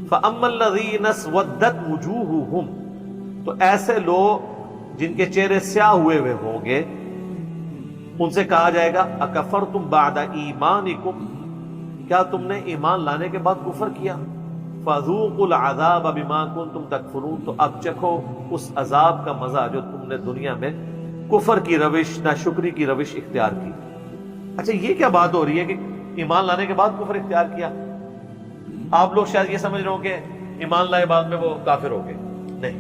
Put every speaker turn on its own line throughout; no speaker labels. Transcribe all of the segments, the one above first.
فَأَمَّا الَّذِينَ اسْوَدَّتْ وُجُوهُهُمْ، تو ایسے لوگ جن کے چہرے سیاہ ہوئے ہوں گے، ان سے کہا جائے گا اکفرتم بعد ایمانکم، کیا تم نے ایمان لانے کے بعد کفر کیا؟ فذوقوا العذاب بما کنتم تکفرون، تو اب چکھو اس عذاب کا مزہ جو تم نے دنیا میں کفر کی روش، ناشکری کی روش اختیار کی۔ اچھا یہ کیا بات ہو رہی ہے کہ ایمان لانے کے بعد کفر اختیار کیا؟ آپ لوگ شاید یہ سمجھ رہے ہو کہ ایمان لائے بعد میں وہ کافر ہو گئے، نہیں،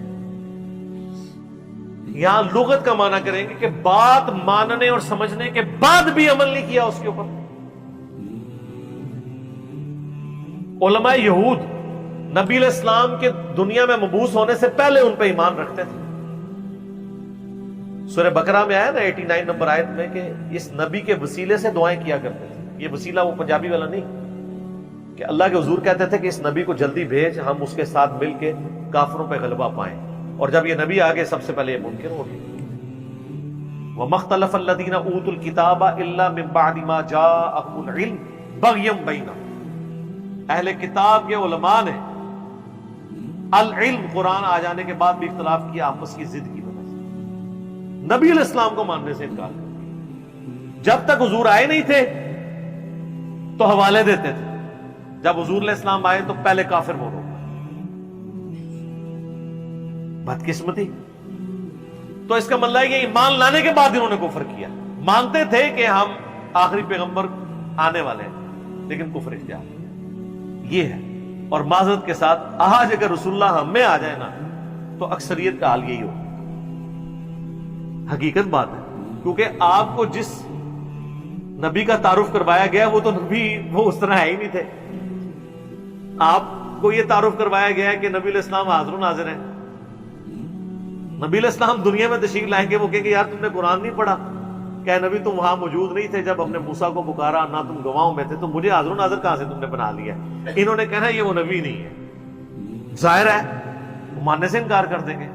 یہاں لغت کا معنی کریں گے کہ بات ماننے اور سمجھنے کے بعد بھی عمل نہیں کیا اس کے اوپر۔ علماء یہود نبی علیہ السلام کے دنیا میں مبعوث ہونے سے پہلے ان پہ ایمان رکھتے تھے۔ سورہ بقرہ میں آیا نا 89 نمبر آیت میں کہ اس نبی کے وسیلے سے دعائیں کیا کرتے تھے۔ یہ وسیلہ وہ پنجابی والا نہیں کہ اللہ کے حضور کہتے تھے کہ اس نبی کو جلدی بھیج، ہم اس کے ساتھ مل کے کافروں پہ غلبہ پائیں، اور جب یہ نبی آگے سب سے پہلے یہ ممکن ہو گیا۔ وَمَا اخْتَلَفَ الَّذِينَ أُوتُوا الْكِتَابَ إِلَّا مِن بَعْدِ مَا جَاءَهُمُ الْعِلْمُ بَغْيًا بَيْنَهُمْ، اہل کتاب کے علماء نے العلم قرآن آ جانے کے بعد بھی اختلاف کیا آپس کی ضد کی وجہ سے، نبی علیہ السلام کو ماننے سے انکار کر، جب تک حضور آئے نہیں تھے تو حوالے دیتے تھے، جب حضور علیہ السلام آئے تو پہلے کافر مولو، بدقسمتی۔ تو اس کا مطلب ہے کہ ایمان لانے کے بعد انہوں نے کفر کیا، مانتے تھے کہ ہم آخری پیغمبر آنے والے ہیں لیکن کفر اختیار یہ ہے۔ اور معذرت کے ساتھ آج اگر رسول اللہ ہم میں آ جائے نا تو اکثریت کا حال یہی ہو، حقیقت بات ہے، کیونکہ آپ کو جس نبی کا تعارف کروایا گیا وہ تو نبی وہ اس طرح ہے ہی نہیں تھے۔ آپ کو یہ تعارف کروایا گیا ہے کہ نبی علیہ السلام حاضر و ناظر ہیں، نبی علیہ السلام دنیا میں تشریف لائیں گے، وہ کہیں گے یار تم نے قرآن نہیں پڑھا، کہ نبی تم وہاں موجود نہیں تھے جب ہم نے موسیٰ کو پکارا، نہ تم گواہوں میں تھے، تو مجھے حاضر و ناظر کہاں سے تم نے بنا لیا؟ انہوں نے کہنا یہ وہ نبی نہیں ہے، ظاہر ہے وہ ماننے سے انکار کر دیں گے۔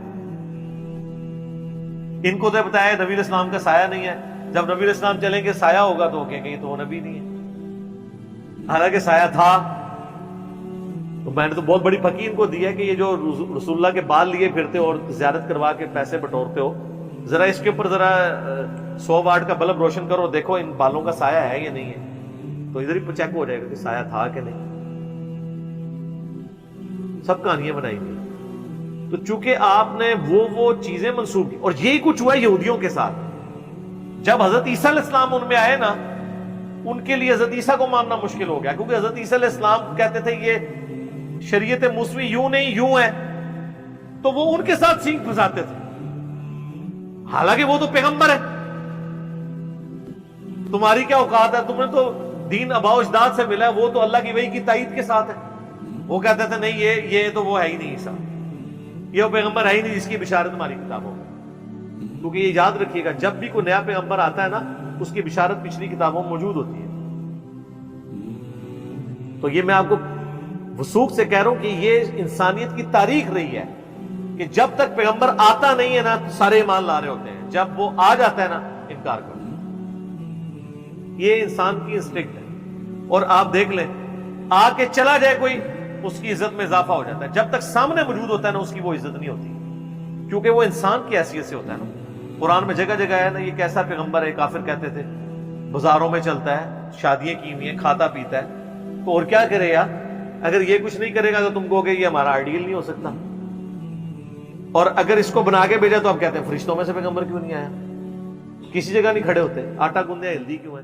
ان کو تو بتایا نبی علیہ السلام کا سایہ نہیں ہے، جب نبی علیہ السلام چلیں گے سایہ ہوگا تو وہ کہیں گے یہ تو وہ نبی نہیں ہے، حالانکہ سایہ تھا۔ تو میں نے تو بہت بڑی پھکی ان کو دی ہے کہ یہ جو رسول اللہ کے بال لیے پھرتے ہو اور زیارت کروا کے پیسے بٹورتے ہو، ذرا اس کے اوپر ذرا 100 واٹ کا بلب روشن کرو، دیکھو ان بالوں کا سایہ ہے یا نہیں ہے، تو ادھر ہی چیک ہو جائے گا کہ سایہ تھا کہ نہیں۔ سب کہانیاں بنائی گئی۔ تو چونکہ آپ نے وہ چیزیں منسوخ کی، اور یہی کچھ ہوا یہودیوں کے ساتھ، جب حضرت عیسیٰ علیہ السلام ان میں آئے نا، ان کے لیے حضرت عیسیٰ کو ماننا مشکل ہو گیا، کیونکہ حضرت عیسیٰ علیہ السلام کہتے تھے یہ شریعت موسوی یوں نہیں یوں ہے، تو وہ ان کے ساتھ سینگ پھنساتے تھے، حالانکہ وہ تو پیغمبر ہے، تمہاری کیا اوقات ہے، تم نے تو دین آباء و اجداد سے ملا ہے، وہ تو اللہ کی وحی کی تائید کے ساتھ ہے۔ وہ کہتے تھے نہیں یہ تو وہ ہے ہی نہیں عیسیٰ، یہ وہ پیغمبر ہے ہی نہیں جس کی بشارت ہماری کتابوں میں، کیونکہ یہ یاد رکھیے گا جب بھی کوئی نیا پیغمبر آتا ہے نا اس کی بشارت پچھلی کتابوں میں موجود ہوتی ہے۔ تو یہ میں آپ کو وثوق سے کہہ رہا ہوں کہ یہ انسانیت کی تاریخ رہی ہے کہ جب تک پیغمبر آتا نہیں ہے نا سارے ایمان لا رہے ہوتے ہیں، جب وہ آ جاتا ہے نا انکار کرتے ہیں۔ یہ انسان کی انسٹنکٹ ہے، اور آپ دیکھ لیں آ کے چلا جائے کوئی اس کی عزت میں اضافہ ہو جاتا ہے، جب تک سامنے موجود ہوتا ہے نا اس کی وہ عزت نہیں ہوتی، کیونکہ وہ انسان کی حیثیت سے ہوتا ہے نا۔ قرآن میں جگہ جگہ ہے نا یہ کیسا پیغمبر ہے، کافر کہتے تھے، بازاروں میں چلتا ہے، شادیاں کی ہوئی ہیں، کھاتا پیتا ہے، تو اور کیا کرے یار، اگر یہ کچھ نہیں کرے گا تو تم کہو گے یہ ہمارا آئیڈیل نہیں ہو سکتا، اور اگر اس کو بنا کے بھیجا تو آپ کہتے ہیں فرشتوں میں سے پیغمبر کیوں نہیں آیا، کسی جگہ نہیں کھڑے ہوتے، آٹا گوندے ہلدی کیوں ہے۔